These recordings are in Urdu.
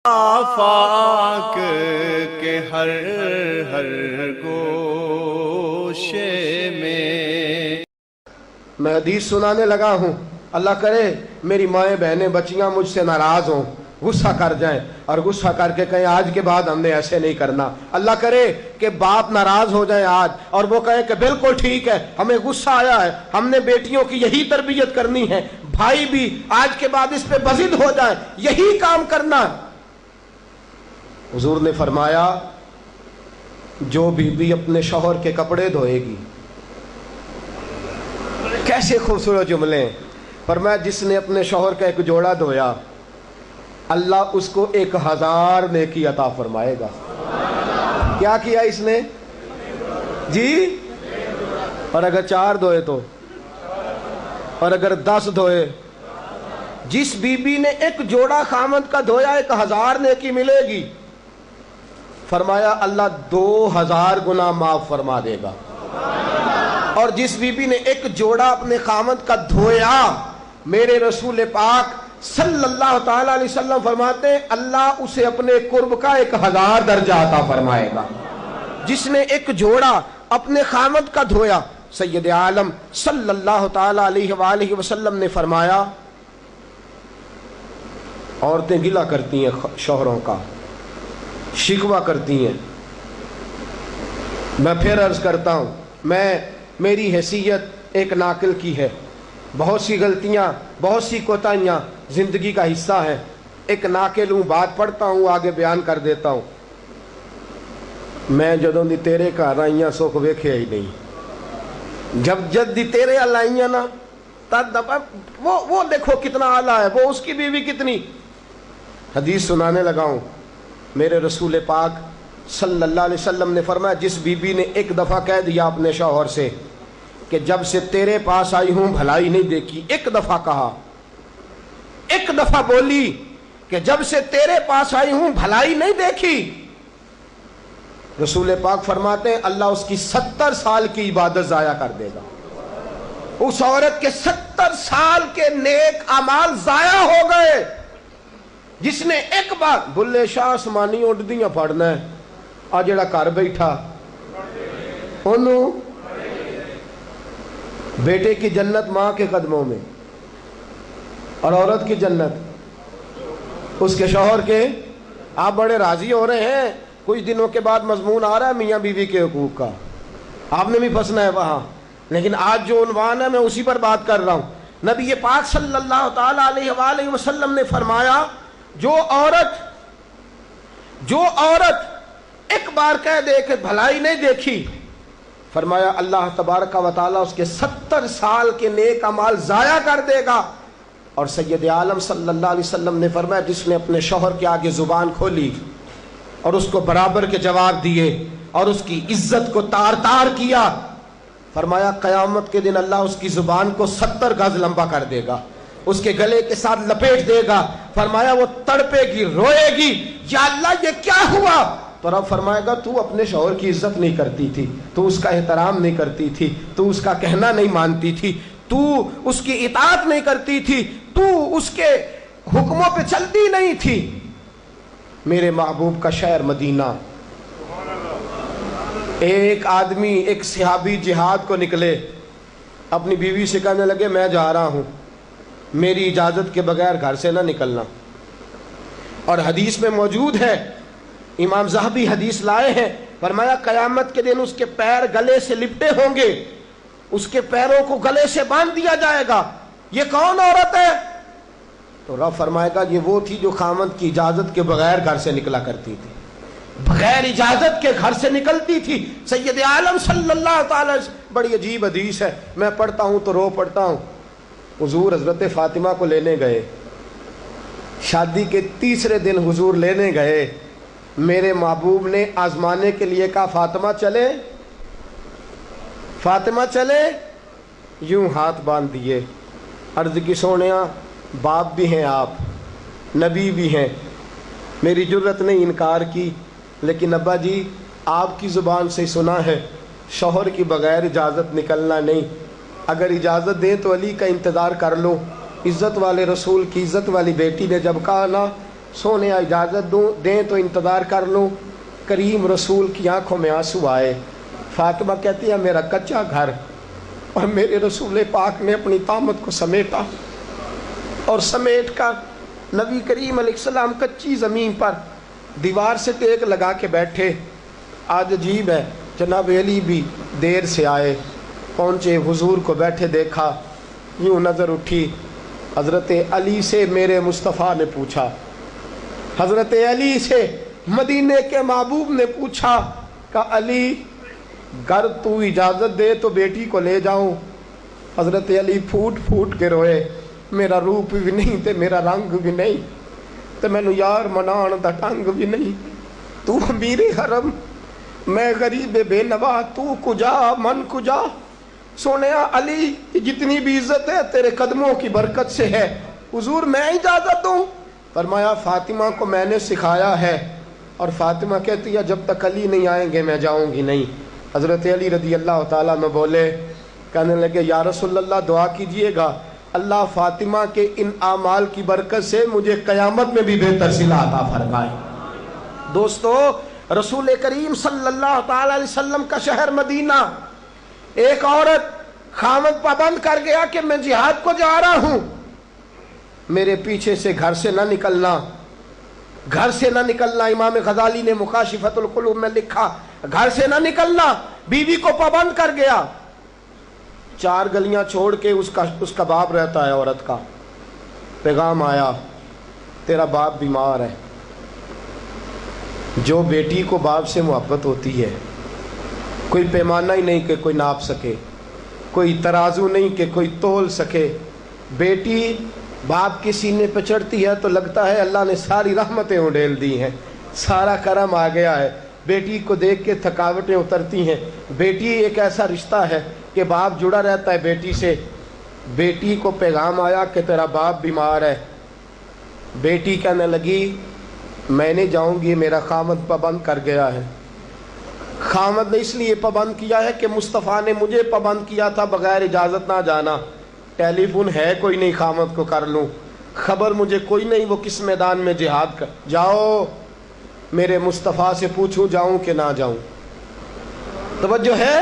آفاق کے ہر گوشے میں حدیث سنانے لگا ہوں، اللہ کرے میری مائیں بہنیں بچیاں مجھ سے ناراض ہوں، غصہ کر جائیں اور غصہ کر کے کہیں آج کے بعد ہم نے ایسے نہیں کرنا۔ اللہ کرے کہ باپ ناراض ہو جائیں آج اور وہ کہیں کہ بالکل ٹھیک ہے، ہمیں غصہ آیا ہے، ہم نے بیٹیوں کی یہی تربیت کرنی ہے، بھائی بھی آج کے بعد اس پہ بضد ہو جائے، یہی کام کرنا۔ حضور نے فرمایا جو بیوی اپنے شوہر کے کپڑے دھوئے گی، کیسے خوبصورت جملے، فرمایا جس نے اپنے شوہر کا ایک جوڑا دھویا اللہ اس کو 1000 نیکی عطا فرمائے گا۔ کیا کیا اس نے جی؟ اور اگر 4 دھوئے تو، اور اگر 10 دھوئے، جس بی بی نے ایک جوڑا خامد کا دھویا 1000 نیکی ملے گی۔ فرمایا اللہ 2000 گناہ معاف فرما دے گا۔ اور جس بی بی نے ایک جوڑا اپنے خامد کا دھویا، میرے رسول پاک صلی اللہ تعالی علیہ وسلم فرماتے ہیں اللہ اسے اپنے قرب کا 1000 درجہ عطا فرمائے گا۔ جس نے ایک جوڑا اپنے خامد کا دھویا، سید عالم صلی اللہ تعالی علیہ وآلہ وسلم نے فرمایا عورتیں گلہ کرتی ہیں شوہروں کا، شکوہ کرتی ہیں۔ میں پھر عرض کرتا ہوں، میری حیثیت ایک ناقل کی ہے، بہت سی غلطیاں، بہت سی کوتاہیاں زندگی کا حصہ ہیں، ایک ناقل ہوں، بات پڑھتا ہوں آگے بیان کر دیتا ہوں۔ میں جدوں دی تیرے گھر آئیاں سکھ ویکھیا ہی نہیں، جب دی تیرے ال آئیاں نا تد وہ دیکھو کتنا اعلیٰ ہے، وہ اس کی بیوی کتنی۔ حدیث سنانے لگا ہوں، میرے رسول پاک صلی اللہ علیہ وسلم نے فرمایا جس بی بی نے ایک دفعہ کہہ دیا اپنے شوہر سے کہ جب سے تیرے پاس آئی ہوں بھلائی نہیں دیکھی، ایک دفعہ کہا، ایک دفعہ بولی کہ جب سے تیرے پاس آئی ہوں بھلائی نہیں دیکھی، رسول پاک فرماتے ہیں اللہ اس کی 70 سال کی عبادت ضائع کر دے گا۔ اس عورت کے 70 سال کے نیک اعمال ضائع ہو گئے، جس نے ایک بار بلے شاہ آسمانی اڈ دیاں پڑھنا ہے، آ جڑا گھر بیٹھا انہوں بیٹے کی جنت ماں کے قدموں میں، اور عورت کی جنت اس کے شوہر کے۔ آپ بڑے راضی ہو رہے ہیں، کچھ دنوں کے بعد مضمون آ رہا ہے میاں بیوی کے حقوق کا، آپ نے بھی پھنسنا ہے وہاں، لیکن آج جو عنوان ہے میں اسی پر بات کر رہا ہوں۔ نبی پاک صلی اللہ تعالی علیہ وآلہ وسلم نے فرمایا جو عورت ایک بار کہہ دے کہ بھلائی نہیں دیکھی، فرمایا اللہ تبارک و تعالیٰ اس کے 70 سال کے نیک اعمال ضائع کر دے گا۔ اور سید عالم صلی اللہ علیہ وسلم نے فرمایا جس نے اپنے شوہر کے آگے زبان کھولی اور اس کو برابر کے جواب دیے اور اس کی عزت کو تار تار کیا، فرمایا قیامت کے دن اللہ اس کی زبان کو 70 گز لمبا کر دے گا، اس کے گلے کے ساتھ لپیٹ دے گا۔ فرمایا وہ تڑپے گی، روئے گی، یا اللہ یہ کیا ہوا؟ تو رب فرمائے گا تو اپنے شوہر کی عزت نہیں کرتی تھی، تو اس کا احترام نہیں کرتی تھی، تو اس کا کہنا نہیں مانتی تھی، تو اس کی اطاعت نہیں کرتی تھی، تو اس کے حکموں پہ چلتی نہیں تھی۔ میرے محبوب کا شہر مدینہ، ایک آدمی، ایک صحابی جہاد کو نکلے، اپنی بیوی سے کہنے لگے میں جا رہا ہوں، میری اجازت کے بغیر گھر سے نہ نکلنا۔ اور حدیث میں موجود ہے، امام ذہبی حدیث لائے ہیں، فرمایا قیامت کے دن اس کے پیر گلے سے لپٹے ہوں گے، اس کے پیروں کو گلے سے باندھ دیا جائے گا، یہ کون عورت ہے؟ تو رب فرمائے گا یہ وہ تھی جو خامد کی اجازت کے بغیر گھر سے نکلا کرتی تھی، بغیر اجازت کے گھر سے نکلتی تھی۔ سید عالم صلی اللہ تعالی، بڑی عجیب حدیث ہے، میں پڑھتا ہوں تو رو پڑھتا ہوں۔ حضور حضرت فاطمہ کو لینے گئے، شادی کے 3 دن حضور لینے گئے، میرے محبوب نے آزمانے کے لیے کہا فاطمہ چلے، فاطمہ چلے، یوں ہاتھ باندھ دیے، عرض کی سونیا باپ بھی ہیں آپ، نبی بھی ہیں، میری جرت نے انکار کی، لیکن ابا جی آپ کی زبان سے سنا ہے شوہر کی بغیر اجازت نکلنا نہیں، اگر اجازت دیں تو علی کا انتظار کر لو۔ عزت والے رسول کی عزت والی بیٹی نے جب کہا نا سونے اجازت دیں تو انتظار کر لوں۔ کریم رسول کی آنکھوں میں آنسو آئے۔ فاطمہ کہتی ہے میرا کچا گھر، اور میرے رسول پاک نے اپنی طامت کو سمیٹا، اور سمیٹ کر نبی کریم علیہ السلام کچی زمین پر دیوار سے ٹیک لگا کے بیٹھے۔ آج عجیب ہے، جناب علی بھی دیر سے آئے، پہنچے، حضور کو بیٹھے دیکھا، یوں نظر اٹھی، حضرت علی سے میرے مصطفیٰ نے پوچھا، حضرت علی سے مدینے کے محبوب نے پوچھا کہ علی گر تو اجازت دے تو بیٹی کو لے جاؤں۔ حضرت علی پھوٹ پھوٹ کے روئے، میرا روپ بھی نہیں تے میرا رنگ بھی نہیں تے مینوں یار منان دا ٹنگ بھی نہیں، تو امیر حرم میں غریب بے نوا، تو کجا من کجا۔ سونیا علی جتنی بھی عزت ہے تیرے قدموں کی برکت سے ہے، حضور میں اجازت دوں؟ فرمایا فاطمہ کو میں نے سکھایا ہے، اور فاطمہ کہتی ہے جب تک علی نہیں آئیں گے میں جاؤں گی نہیں۔ حضرت علی رضی اللہ تعالیٰ میں بولے، کہنے لگے یا رسول اللہ دعا کیجئے گا اللہ فاطمہ کے ان اعمال کی برکت سے مجھے قیامت میں بھی بہتر صلہ عطا فرمائے۔ دوستو، رسول کریم صلی اللہ تعالیٰ علیہ وسلم کا شہر مدینہ، ایک عورت خامد پابند کر گیا کہ میں جہاد کو جا رہا ہوں، میرے پیچھے سے گھر سے نہ نکلنا، گھر سے نہ نکلنا۔ امام غزالی نے مکاشفۃ القلوب میں لکھا گھر سے نہ نکلنا، بیوی کو پابند کر گیا۔ 4 گلیاں چھوڑ کے اس کا باپ رہتا ہے عورت کا، پیغام آیا تیرا باپ بیمار ہے۔ جو بیٹی کو باپ سے محبت ہوتی ہے، کوئی پیمانہ ہی نہیں کہ کوئی ناپ سکے، کوئی ترازو نہیں کہ کوئی تول سکے۔ بیٹی باپ کے سینے پہ چڑھتی ہے تو لگتا ہے اللہ نے ساری رحمتیں اڈیل دی ہیں، سارا کرم آ گیا ہے۔ بیٹی کو دیکھ کے تھکاوٹیں اترتی ہیں۔ بیٹی ایک ایسا رشتہ ہے کہ باپ جڑا رہتا ہے بیٹی سے۔ بیٹی کو پیغام آیا کہ تیرا باپ بیمار ہے۔ بیٹی کہنے لگی میں نہیں جاؤں گی، میرا خامد پابند کر گیا ہے۔ خامد نے اس لیے پابند کیا ہے کہ مصطفیٰ نے مجھے پابند کیا تھا بغیر اجازت نہ جانا۔ ٹیلی فون ہے کوئی نہیں خامد کو کر لوں، خبر مجھے کوئی نہیں وہ کس میدان میں جہاد کر، جاؤ میرے مصطفیٰ سے پوچھوں جاؤں کہ نہ جاؤں۔ توجہ ہے،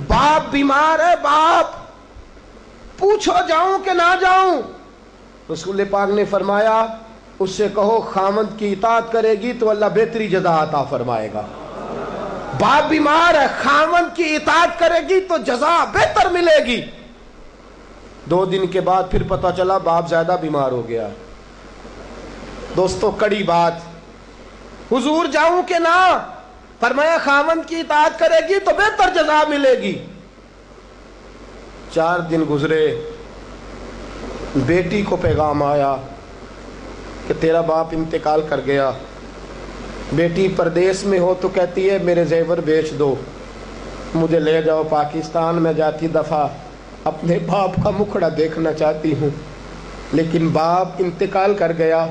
باپ بیمار ہے، باپ پوچھو جاؤں کہ نہ جاؤں۔ رسول پاک نے فرمایا اس سے کہو خامد کی اطاعت کرے گی تو اللہ بہتری جزا عطا فرمائے گا۔ باپ بیمار ہے، خامد کی اطاعت کرے گی تو جزا بہتر ملے گی۔ 2 دن کے بعد پھر پتہ چلا باپ زیادہ بیمار ہو گیا۔ دوستو کڑی بات، حضور جاؤں کہ نہ؟ فرمایا خامد کی اطاعت کرے گی تو بہتر جزا ملے گی۔ 4 دن گزرے، بیٹی کو پیغام آیا کہ تیرا باپ انتقال کر گیا۔ بیٹی پردیس میں ہو تو کہتی ہے میرے زیور بیچ دو، مجھے لے جاؤ پاکستان میں، جاتی دفعہ اپنے باپ کا مکھڑا دیکھنا چاہتی ہوں۔ لیکن باپ انتقال کر گیا۔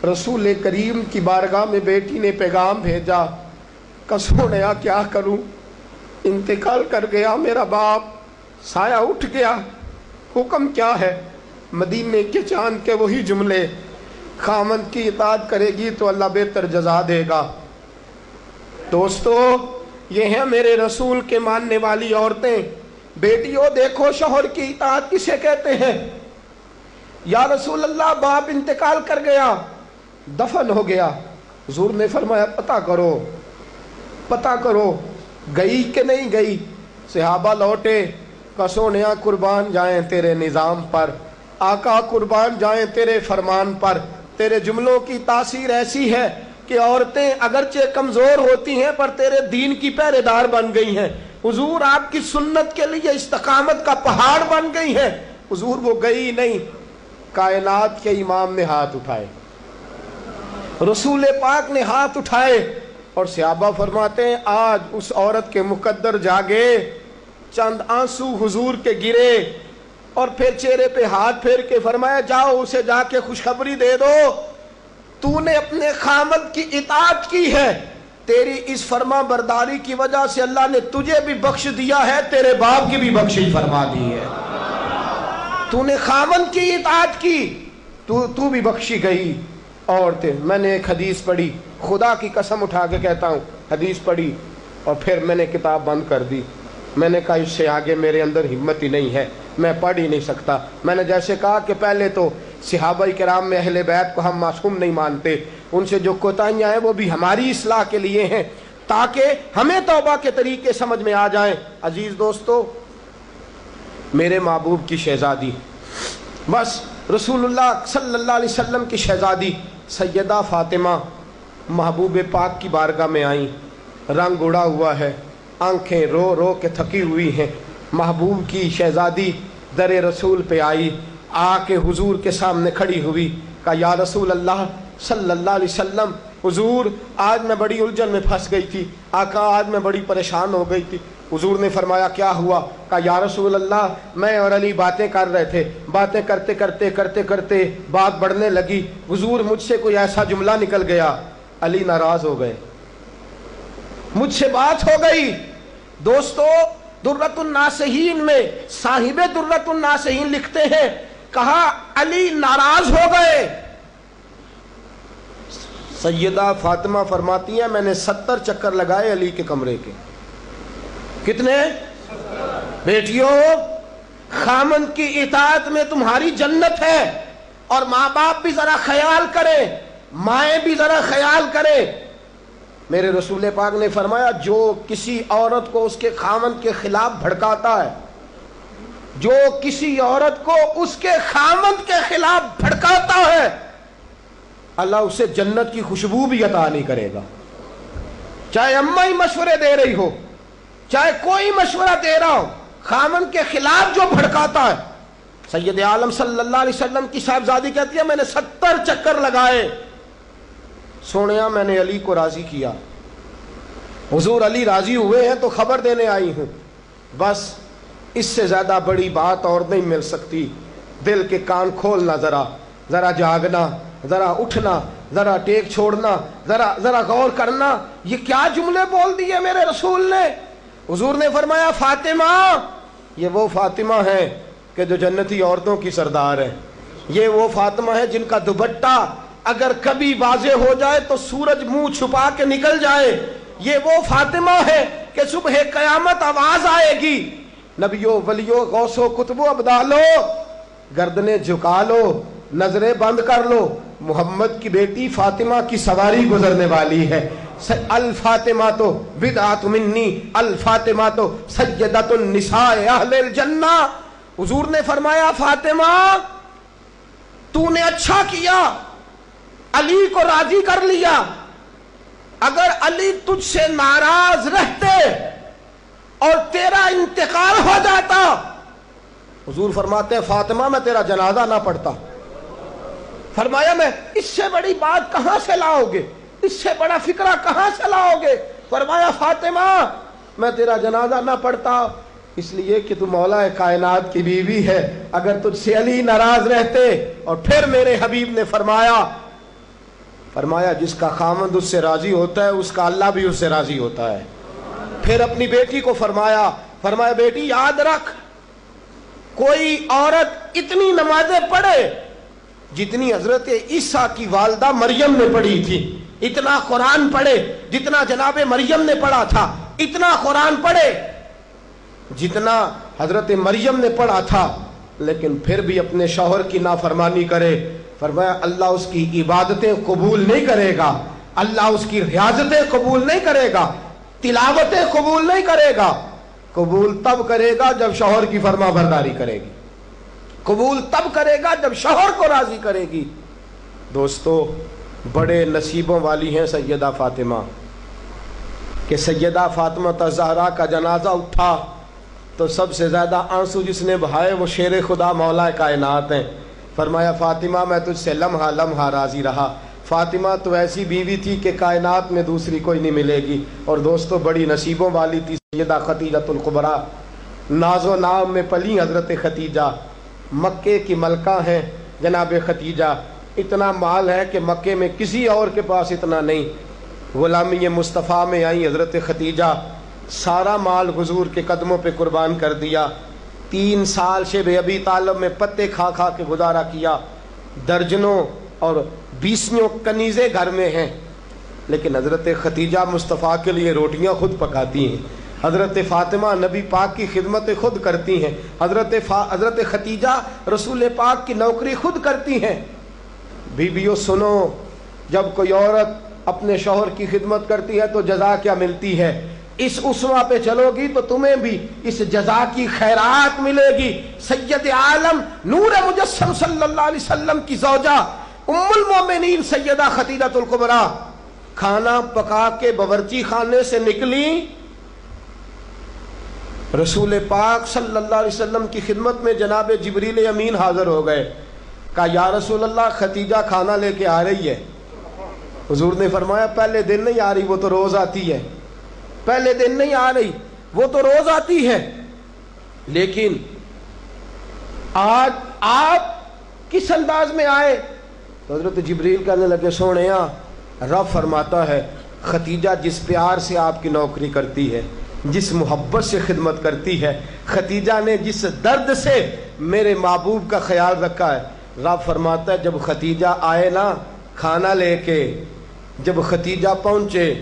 رسول کریم کی بارگاہ میں بیٹی نے پیغام بھیجا کہ سونیا کیا کروں، انتقال کر گیا میرا باپ، سایہ اٹھ گیا، حکم کیا ہے؟ مدینے کے چاند کے وہی جملے، خامد کی اطاعت کرے گی تو اللہ بہتر جزا دے گا۔ دوستو یہ ہیں میرے رسول کے ماننے والی عورتیں۔ بیٹیوں دیکھو شوہر کی اطاعت کسے کہتے ہیں۔ یا رسول اللہ باپ انتقال کر گیا، دفن ہو گیا، حضور نے فرمایا پتہ کرو گئی کہ نہیں گئی۔ صحابہ لوٹے، کہ سونیا قربان جائیں تیرے نظام پر، آقا قربان جائیں تیرے فرمان پر۔ تیرے جملوں کی تاثیر ایسی ہے کہ عورتیں اگرچہ کمزور ہوتی ہیں پر تیرے دین کی پہرے دار بن گئی ہیں۔ حضور آپ کی سنت کے لیے استقامت کا پہاڑ بن گئی ہیں۔ حضور وہ گئی نہیں، کائنات کے امام نے ہاتھ اٹھائے، رسول پاک نے ہاتھ اٹھائے، اور صحابہ فرماتے ہیں آج اس عورت کے مقدر جاگے، چند آنسو حضور کے گرے، اور پھر چہرے پہ ہاتھ پھیر کے فرمایا جاؤ اسے جا کے خوشخبری دے دو، تو نے اپنے خامد کی اطاعت کی ہے، تیری اس فرما برداری کی وجہ سے اللہ نے تجھے بھی بخش دیا ہے، تیرے باپ کی بھی بخشش فرما دی ہے۔ تو نے خامد کی اطاعت کی تو بھی بخشی گئی۔ اور تھے. میں نے ایک حدیث پڑھی, خدا کی قسم اٹھا کے کہتا ہوں, حدیث پڑھی اور پھر میں نے کتاب بند کر دی. میں نے کہا اس سے آگے میرے اندر ہمت ہی نہیں ہے, میں پڑھ ہی نہیں سکتا. میں نے جیسے کہا کہ پہلے تو صحابہ کرام میں اہل بیت کو ہم معصوم نہیں مانتے, ان سے جو کوتاہیاں ہیں وہ بھی ہماری اصلاح کے لیے ہیں تاکہ ہمیں توبہ کے طریقے سمجھ میں آ جائیں. عزیز دوستو, میرے محبوب کی شہزادی, بس رسول اللہ صلی اللہ علیہ وسلم کی شہزادی سیدہ فاطمہ محبوب پاک کی بارگاہ میں آئیں. رنگ اڑا ہوا ہے, آنکھیں رو رو کے تھکی ہوئی ہیں. محبوب کی شہزادی در رسول پہ آئی, آ کے حضور کے سامنے کھڑی ہوئی. کہا یا رسول اللہ صلی اللہ علیہ وسلم, حضور آج میں بڑی الجھن میں پھنس گئی تھی, آقا آج میں بڑی پریشان ہو گئی تھی. حضور نے فرمایا کیا ہوا؟ کہا یا رسول اللہ میں اور علی باتیں کر رہے تھے, باتیں کرتے کرتے کرتے کرتے بات بڑھنے لگی. حضور مجھ سے کوئی ایسا جملہ نکل گیا, علی ناراض ہو گئے, مجھ سے بات ہو گئی. دوستو درۃ الناصحین میں صاحب درۃ الناصحین لکھتے ہیں, کہا علی ناراض ہو گئے. سیدہ فاطمہ فرماتی ہیں میں نے 70 چکر لگائے علی کے کمرے کے. کتنے؟ بیٹیوں, خامند کی اطاعت میں تمہاری جنت ہے. اور ماں باپ بھی ذرا خیال کریں, مائیں بھی ذرا خیال کریں. میرے رسول پاک نے فرمایا جو کسی عورت کو اس کے خامند کے خلاف بھڑکاتا ہے, جو کسی عورت کو اس کے خامند کے خلاف بھڑکاتا ہے, اللہ اسے جنت کی خوشبو بھی عطا نہیں کرے گا. چاہے اماں ہی مشورے دے رہی ہو, چاہے کوئی مشورہ دے رہا ہو, خامند کے خلاف جو بھڑکاتا ہے. سید عالم صلی اللہ علیہ وسلم کی صاحبزادی کہتی ہے میں نے 70 چکر لگائے, سونیا میں نے علی کو راضی کیا. حضور علی راضی ہوئے ہیں تو خبر دینے آئی ہوں. بس اس سے زیادہ بڑی بات اور نہیں مل سکتی. دل کے کان کھولنا, ذرا جاگنا, ذرا اٹھنا, ذرا ٹیک چھوڑنا, ذرا غور کرنا. یہ کیا جملے بول دیے میرے رسول نے. حضور نے فرمایا فاطمہ, یہ وہ فاطمہ ہے کہ جو جنتی عورتوں کی سردار ہے. یہ وہ فاطمہ ہے جن کا دوپٹہ اگر کبھی واضح ہو جائے تو سورج منہ چھپا کے نکل جائے. یہ وہ فاطمہ ہے کہ صبح قیامت آواز آئے گی, نبیوں ولیوں غوثوں کتبوں ابدالو گردنیں جھکا لو, نظریں بند کر لو, محمد کی بیٹی فاطمہ کی سواری گزرنے والی ہے. الفاطمہ تو بدعت منی, الفاطمہ تو سیدۃ النساء اہل الجنہ. حضور نے فرمایا فاطمہ تو نے اچھا کیا, علی کو راضی کر لیا. اگر علی تجھ سے ناراض رہتے اور تیرا انتقال ہو جاتا, حضور فرماتے ہیں فاطمہ میں تیرا جنازہ نہ پڑھتا. فرمایا میں اس سے بڑی بات کہاں سے لاؤ گے, اس سے بڑا فکرہ کہاں سے لاؤ گے. فرمایا فاطمہ میں تیرا جنازہ نہ پڑھتا اس لیے کہ تو مولا کائنات کی بیوی ہے. اگر تجھ سے علی ناراض رہتے. اور پھر میرے حبیب نے فرمایا جس کا خامند اس سے راضی ہوتا ہے اس کا اللہ بھی اس سے راضی ہوتا ہے. پھر اپنی بیٹی کو فرمایا بیٹی یاد رکھ, کوئی عورت اتنی نمازیں پڑھے جتنی حضرت عیسیٰ کی والدہ مریم نے پڑھی تھی, اتنا قرآن پڑھے جتنا جناب مریم نے پڑھا تھا, اتنا قرآن پڑھے جتنا حضرت مریم نے پڑھا تھا, لیکن پھر بھی اپنے شوہر کی نافرمانی کرے. فرمایا اللہ اس کی عبادتیں قبول نہیں کرے گا, اللہ اس کی ریاضتیں قبول نہیں کرے گا, تلاوتیں قبول نہیں کرے گا. قبول تب کرے گا جب شوہر کی فرما برداری کرے گی, قبول تب کرے گا جب شوہر کو راضی کرے گی. دوستو بڑے نصیبوں والی ہیں سیدہ فاطمہ کہ سیدہ فاطمہ الزہرا کا جنازہ اٹھا تو سب سے زیادہ آنسو جس نے بہائے وہ شیر خدا مولا کائنات ہیں. فرمایا فاطمہ میں تجھ سے لمحہ لمحہ راضی رہا. فاطمہ تو ایسی بیوی تھی کہ کائنات میں دوسری کوئی نہیں ملے گی. اور دوستو بڑی نصیبوں والی تھی سیدہ خدیجۃ الکبریٰ. ناز و نام میں پلی حضرت خدیجہ, مکے کی ملکہ ہیں جناب خدیجہ. اتنا مال ہے کہ مکے میں کسی اور کے پاس اتنا نہیں. غلامی مصطفیٰ میں آئی حضرت خدیجہ, سارا مال حضور کے قدموں پہ قربان کر دیا. 3 سال شیب ابی طالب میں پتے کھا کھا کے گزارا کیا. درجنوں اور 20 کنیزیں گھر میں ہیں، لیکن حضرت خدیجہ مصطفیٰ کے لیے روٹیاں خود پکاتی ہیں، حضرت فاطمہ نبی پاک کی خدمت خود کرتی ہیں، حضرت خدیجہ رسول پاک کی نوکری خود کرتی ہیں۔ بیویوں سنو، جب کوئی عورت اپنے شوہر کی خدمت کرتی ہے تو جزا کیا ملتی ہے؟ اس اسوہ پہ چلو گی تو تمہیں بھی اس جزا کی خیرات ملے گی۔ سید عالم نور مجسم صلی اللہ علیہ وسلم کی زوجہ ام المومنین سیدہ خدیجہ الکبریٰ کھانا پکا کے باورچی خانے سے نکلی، رسول پاک صلی اللہ علیہ وسلم کی خدمت میں جناب جبریل امین حاضر ہو گئے۔ کہا یا رسول اللہ خدیجہ کھانا لے کے آ رہی ہے۔ حضور نے فرمایا پہلے دن نہیں آ رہی، وہ تو روز آتی ہے۔ پہلے دن نہیں آ رہی، وہ تو روز آتی ہے، لیکن آج آپ کس انداز میں آئے؟ تو حضرت جبریل کہنے لگے سونیا، رب فرماتا ہے خدیجہ جس پیار سے آپ کی نوکری کرتی ہے، جس محبت سے خدمت کرتی ہے، خدیجہ نے جس درد سے میرے محبوب کا خیال رکھا ہے، رب فرماتا ہے جب خدیجہ آئے نا کھانا لے کے، جب خدیجہ پہنچے،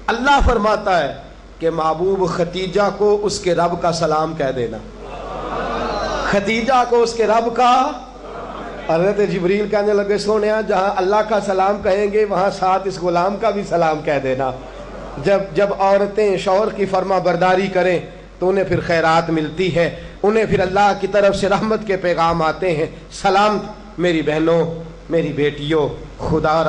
اللہ فرماتا ہے کہ محبوب خدیجہ کو اس کے رب کا سلام کہہ دینا، خدیجہ کو اس کے رب کا۔ حضرت جبریل کہنے لگے سونیا جہاں اللہ کا سلام کہیں گے وہاں ساتھ اس غلام کا بھی سلام کہہ دینا۔ جب عورتیں شوہر کی فرما برداری کریں تو انہیں پھر خیرات ملتی ہے، انہیں پھر اللہ کی طرف سے رحمت کے پیغام آتے ہیں۔ سلام میری بہنوں، میری بیٹیوں، خدا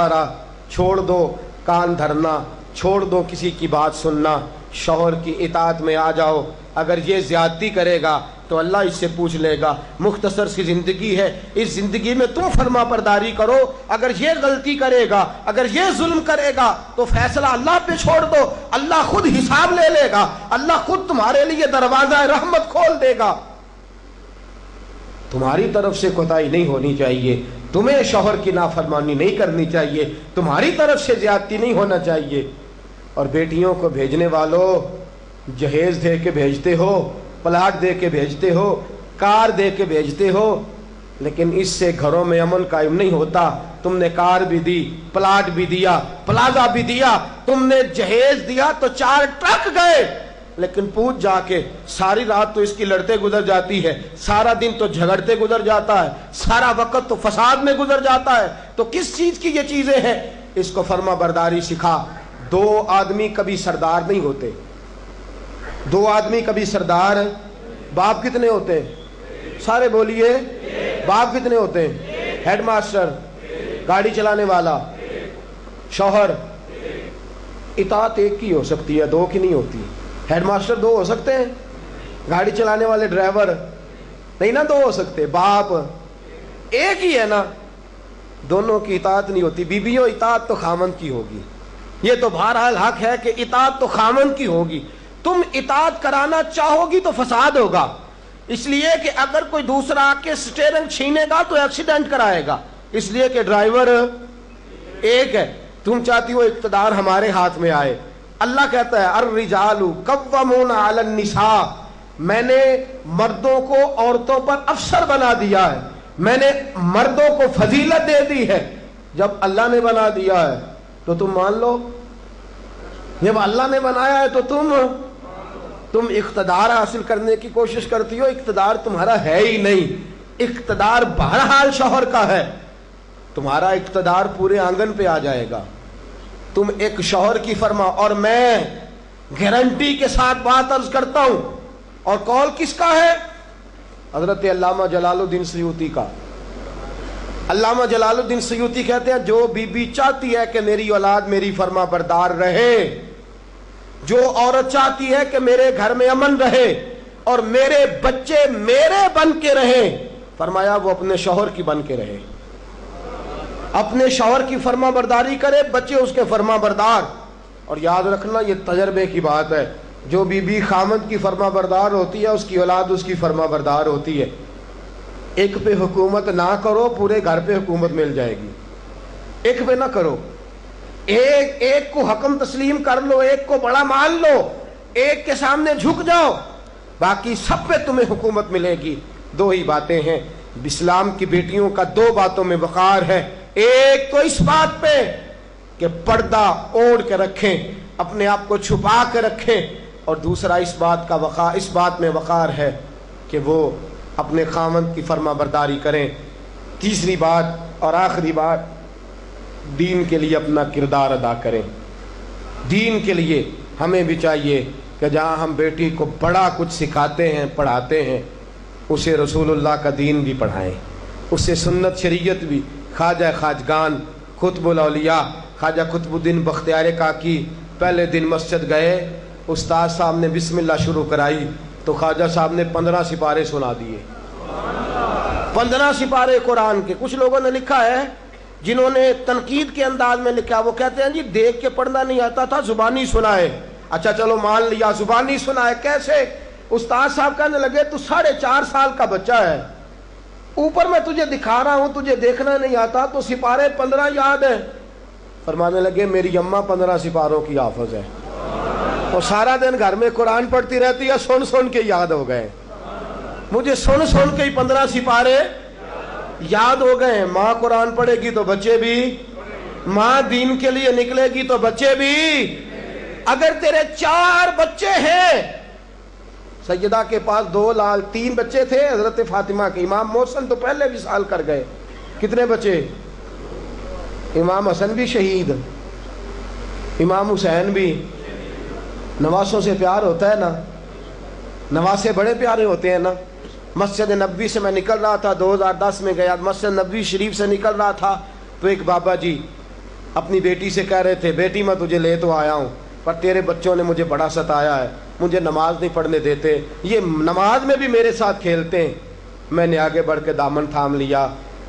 را چھوڑ دو کان دھرنا، چھوڑ دو کسی کی بات سننا، شوہر کی اطاعت میں آ جاؤ۔ اگر یہ زیادتی کرے گا تو اللہ اس سے پوچھ لے گا۔ مختصر سی زندگی ہے، اس زندگی میں تم فرما برداری کرو۔ اگر یہ غلطی کرے گا، اگر یہ ظلم کرے گا تو فیصلہ اللہ پہ چھوڑ دو، اللہ خود حساب لے لے گا، اللہ خود تمہارے لیے دروازہ رحمت کھول دے گا۔ تمہاری طرف سے کوتاہی نہیں ہونی چاہیے، تمہیں شوہر کی نافرمانی نہیں کرنی چاہیے، تمہاری طرف سے زیادتی نہیں ہونا چاہیے۔ اور بیٹیوں کو بھیجنے والوں، جہیز دے کے بھیجتے ہو، پلاٹ دے کے بھیجتے ہو، کار دے کے بھیجتے ہو، لیکن اس سے گھروں میں امن قائم نہیں ہوتا۔ تم نے کار بھی دی، پلاٹ بھی دیا، پلازا بھی دیا، تم نے جہیز دیا تو 4 ٹرک گئے، لیکن پوچھ جا کے ساری رات تو اس کی لڑتے گزر جاتی ہے، سارا دن تو جھگڑتے گزر جاتا ہے، سارا وقت تو فساد میں گزر جاتا ہے، تو کس چیز کی یہ چیزیں ہیں؟ اس کو فرما برداری سکھا۔ 2 آدمی کبھی سردار نہیں ہوتے، 2 آدمی کبھی سردار۔ باپ کتنے ہوتے ہیں؟ سارے بولیے، باپ کتنے ہوتے ہیں؟ ہیڈ ماسٹر، گاڑی چلانے والا، شوہر۔ اطاعت ایک کی ہو سکتی ہے، 2 کی نہیں ہوتی۔ ہیڈ ماسٹر 2 ہو سکتے ہیں، گاڑی چلانے والے ڈرائیور نہیں نا 2 ہو سکتے، باپ ایک ہی ہے نا، دونوں کی اطاعت نہیں ہوتی۔ بیویوں اطاعت تو خامند کی ہوگی، یہ تو بہرحال حق ہے کہ اطاعت تو خامند کی ہوگی۔ تم اطاعت کرانا چاہو گی تو فساد ہوگا، اس لیے کہ اگر کوئی دوسرا آ کے سٹیئرنگ چھینے گا تو ایکسیڈنٹ کرائے گا، اس لیے کہ ڈرائیور ایک ہے۔ تم چاہتی ہو اقتدار ہمارے ہاتھ میں آئے، اللہ کہتا ہے الرجال قوامون علی النساء، میں نے مردوں کو عورتوں پر افسر بنا دیا ہے، میں نے مردوں کو فضیلت دے دی ہے۔ جب اللہ نے بنا دیا ہے تو تم مان لو، جب اللہ نے بنایا ہے تو تم اقتدار حاصل کرنے کی کوشش کرتی ہو، اقتدار تمہارا ہے ہی نہیں، اقتدار بہرحال شوہر کا ہے، تمہارا اقتدار پورے آنگن پہ آ جائے گا۔ تم ایک شوہر کی فرما، اور میں گارنٹی کے ساتھ بات عرض کرتا ہوں، اور قول کس کا ہے؟ حضرت علامہ جلال الدین سیوطی کا۔ علامہ جلال الدین سیوطی کہتے ہیں جو بی چاہتی ہے کہ میری اولاد میری فرما بردار رہے، جو عورت چاہتی ہے کہ میرے گھر میں امن رہے اور میرے بچے میرے بن کے رہیں، فرمایا وہ اپنے شوہر کی بن کے رہے، اپنے شوہر کی فرما برداری کرے، بچے اس کے فرما بردار۔ اور یاد رکھنا یہ تجربے کی بات ہے، جو بی خامد کی فرما بردار ہوتی ہے اس کی اولاد اس کی فرما بردار ہوتی ہے۔ ایک پہ حکومت نہ کرو، پورے گھر پہ حکومت مل جائے گی۔ ایک پہ نہ کرو، ایک کو حکم تسلیم کر لو، ایک کو بڑا مان لو، ایک کے سامنے جھک جاؤ، باقی سب پہ تمہیں حکومت ملے گی۔ 2 ہی باتیں ہیں، اسلام کی بیٹیوں کا دو باتوں میں وقار ہے، ایک تو اس بات پہ کہ پردہ اوڑھ کے رکھیں، اپنے آپ کو چھپا کے رکھیں، اور دوسرا اس بات میں وقار ہے کہ وہ اپنے خاوند کی فرما برداری کریں۔ تیسری بات اور آخری بات، دین کے لیے اپنا کردار ادا کریں۔ دین کے لیے ہمیں بھی چاہیے کہ جہاں ہم بیٹی کو بڑا کچھ سکھاتے ہیں، پڑھاتے ہیں، اسے رسول اللہ کا دین بھی پڑھائیں، اسے سنت شریعت بھی۔ خواجہ خواجگان قطب الاولیاء خواجہ قطب الدین بختیار کاکی پہلے دن مسجد گئے، استاد صاحب نے بسم اللہ شروع کرائی تو خواجہ صاحب نے 15 سپارے سنا دیے، 15 سپارے قرآن کے۔ کچھ لوگوں نے لکھا ہے، جنہوں نے تنقید کے انداز میں لکھا، وہ کہتے ہیں جی دیکھ کے پڑھنا نہیں آتا تھا، زبانی سنائے۔ اچھا چلو مان لیا، زبانی سنائے کیسے؟ استاد صاحب کہنے لگے تو 4.5 سال کا بچہ ہے، اوپر میں تجھے دکھا رہا ہوں، تجھے دیکھنا نہیں آتا تو سپارے 15 یاد ہیں۔ فرمانے لگے میری اماں 15 سپاروں کی حافظ ہے، تو سارا دن گھر میں قرآن پڑھتی رہتی ہے، سن سن کے یاد ہو گئے، مجھے سن سن کے ہی 15 سپارے یاد ہو گئے۔ ماں قرآن پڑھے گی تو بچے بھی، ماں دین کے لیے نکلے گی تو بچے بھی۔ اگر تیرے 4 بچے ہیں، سیدہ کے پاس 3 بچے تھے حضرت فاطمہ کے، امام محسن تو پہلے وصال کر گئے، کتنے بچے؟ امام حسن بھی شہید، امام حسین بھی۔ نواسوں سے پیار ہوتا ہے نا، نواسے بڑے پیارے ہوتے ہیں نا۔ مسجد نبوی سے میں نکل رہا تھا، 2010 میں گیا، مسجد نبوی شریف سے نکل رہا تھا تو ایک بابا جی اپنی بیٹی سے کہہ رہے تھے، بیٹی میں تجھے لے تو آیا ہوں پر تیرے بچوں نے مجھے بڑا ستایا ہے، مجھے نماز نہیں پڑھنے دیتے، یہ نماز میں بھی میرے ساتھ کھیلتے ہیں۔ میں نے آگے بڑھ کے دامن تھام لیا،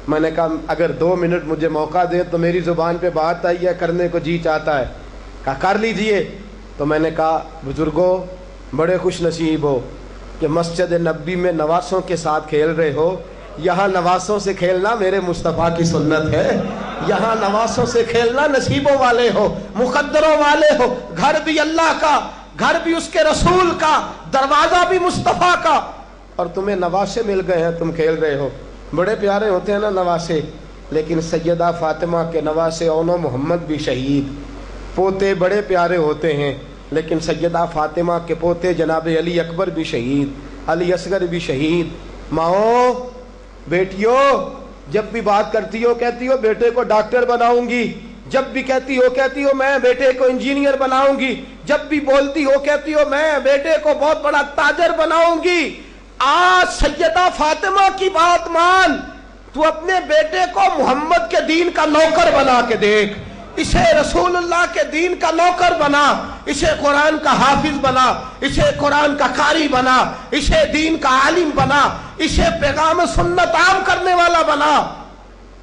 میں نے کہا اگر 2 منٹ مجھے موقع دیں تو میری زبان پہ بات آئی ہے، کرنے کو جی چاہتا ہے، کہا کر لیجئے۔ تو میں نے کہا بزرگوں بڑے خوش نصیب ہو کہ مسجد نبوی میں نواسوں کے ساتھ کھیل رہے ہو، یہاں نواسوں سے کھیلنا میرے مصطفیٰ کی سنت ہے، یہاں نواسوں سے کھیلنا نصیبوں والے ہو، مقدروں والے ہو، گھر بھی اللہ کا، گھر بھی اس کے رسول کا، دروازہ بھی مصطفیٰ کا، اور تمہیں نواسے مل گئے ہیں، تم کھیل رہے ہو۔ بڑے پیارے ہوتے ہیں نا نواسے، لیکن سیدہ فاطمہ کے نواسے اونو محمد بھی شہید، پوتے بڑے پیارے ہوتے ہیں، لیکن سیدہ فاطمہ کے پوتے جناب علی اکبر بھی شہید، علی اصغر بھی شہید۔ ماؤں بیٹیوں، جب بھی بات کرتی ہو کہتی ہو بیٹے کو ڈاکٹر بناؤں گی، جب بھی کہتی ہو میں بیٹے کو انجینئر بناؤں گی، جب بھی بولتی ہو کہتی ہو میں بیٹے کو بہت بڑا تاجر بناؤں گی۔ آج سیدہ فاطمہ کی بات مان، تو اپنے بیٹے کو محمد کے دین کا نوکر بنا کے دیکھ، اسے رسول اللہ کے دین کا نوکر بنا، اسے قرآن کا حافظ بنا، اسے قرآن کا قاری بنا، اسے دین کا عالم بنا، اسے پیغام سنت عام کرنے والا بنا،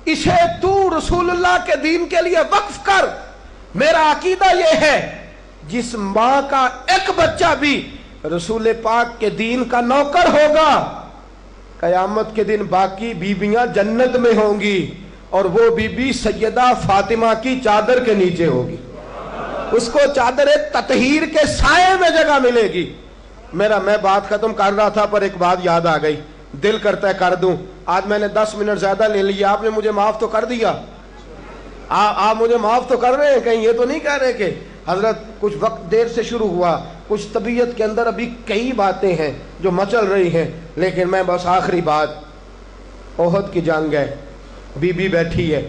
اسے تو رسول اللہ کے دین کے لیے وقف کر۔ میرا عقیدہ یہ ہے جس ماں کا ایک بچہ بھی رسول پاک کے دین کا نوکر ہوگا، قیامت کے دن باقی بیویاں جنت میں ہوں گی، اور وہ بی بی سیدہ فاطمہ کی چادر کے نیچے ہوگی، اس کو چادر تطہیر کے سائے میں جگہ ملے گی۔ میں بات ختم کر رہا تھا پر ایک بات یاد آ گئی، دل کرتا ہے کر دوں۔ آج میں نے 10 منٹ زیادہ لے لیا، آپ نے مجھے معاف تو کر دیا، آپ مجھے معاف تو کر رہے ہیں، کہیں یہ تو نہیں کہہ رہے کہ حضرت کچھ وقت دیر سے شروع ہوا، کچھ طبیعت کے اندر ابھی کئی باتیں ہیں جو مچل رہی ہیں، لیکن میں بس آخری بات، احد کی جنگ ہے، بی بی بیٹھی ہے،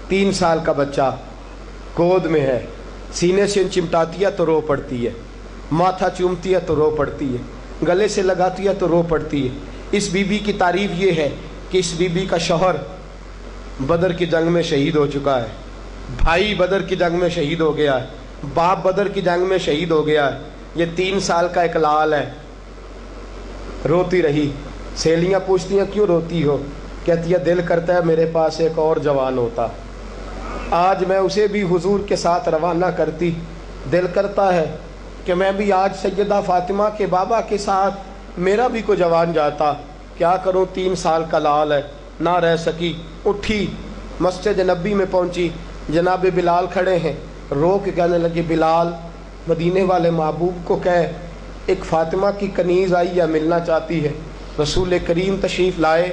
3 سال کا بچہ گود میں ہے، سینے سے چمٹاتی ہے تو رو پڑتی ہے، ماتھا چومتی ہے تو رو پڑتی ہے، گلے سے لگاتی ہے تو رو پڑتی ہے۔ اس بی بی کی تعریف یہ ہے کہ اس بی بی کا شوہر بدر کی جنگ میں شہید ہو چکا ہے، بھائی بدر کی جنگ میں شہید ہو گیا ہے، باپ بدر کی جنگ میں شہید ہو گیا ہے، یہ 3 سال کا ایک لال ہے۔ روتی رہی، سہیلیاں پوچھتی ہیں کیوں روتی ہو؟ کہتی ہے دل کرتا ہے میرے پاس ایک اور جوان ہوتا، آج میں اسے بھی حضور کے ساتھ روانہ کرتی، دل کرتا ہے کہ میں بھی آج سیدہ فاطمہ کے بابا کے ساتھ میرا بھی کوئی جوان جاتا، کیا کروں 3 سال کا لال ہے، نہ رہ سکی، اٹھی مسجد نبی میں پہنچی، جناب بلال کھڑے ہیں، رو کے کہنے لگے بلال مدینے والے محبوب کو کہے ایک فاطمہ کی کنیز آئی ہے ملنا چاہتی ہے۔ رسول کریم تشریف لائے،